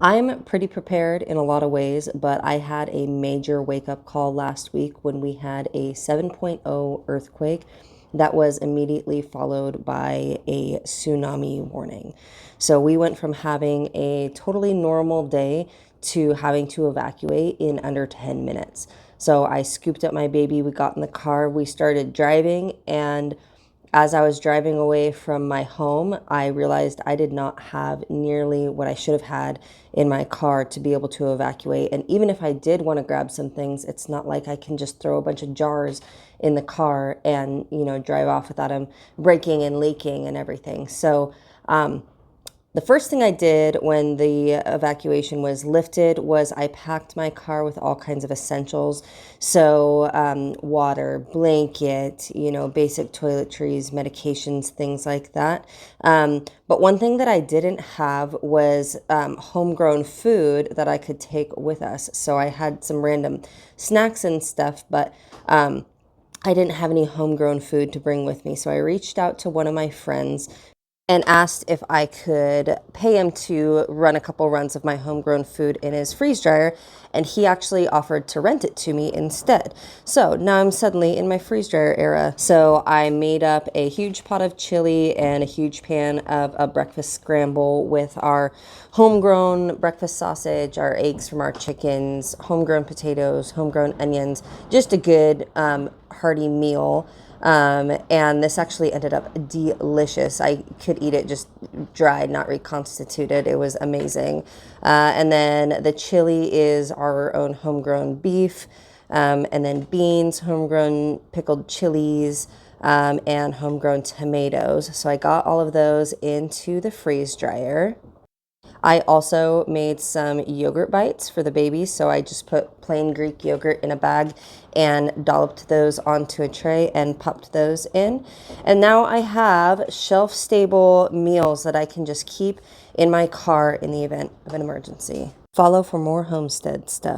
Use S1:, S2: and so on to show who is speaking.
S1: I'm pretty prepared in a lot of ways, but I had a major wake-up call last week when we had a 7.0 earthquake that was immediately followed by a tsunami warning. So we went from having a totally normal day to having to evacuate in under 10 minutes. So I scooped up my baby, we got in the car, we started driving, and as I was driving away from my home, I realized I did not have nearly what I should have had in my car to be able to evacuate. And even if I did want to grab some things, it's not like I can just throw a bunch of jars in the car and, drive off without them breaking and leaking and everything. So, the first thing I did when the evacuation was lifted was I packed my car with all kinds of essentials. So, water, blanket, basic toiletries, medications, things like that. But one thing that I didn't have was homegrown food that I could take with us. So I had some random snacks and stuff, but I didn't have any homegrown food to bring with me. So I reached out to one of my friends and asked if I could pay him to run a couple runs of my homegrown food in his freeze dryer, and he actually offered to rent it to me instead. So now I'm suddenly in my freeze dryer era. So I made up a huge pot of chili and a huge pan of a breakfast scramble with our homegrown breakfast sausage, our eggs from our chickens, homegrown potatoes, homegrown onions, just a good hearty meal. And this actually ended up delicious. I could eat it just dried, not reconstituted. It was amazing. And then the chili is our own homegrown beef, and then beans, homegrown pickled chilies, and homegrown tomatoes. So I got all of those into the freeze dryer. I also made some yogurt bites for the baby, so I just put plain Greek yogurt in a bag and dolloped those onto a tray and popped those in. And now I have shelf-stable meals that I can just keep in my car in the event of an emergency. Follow for more homestead stuff.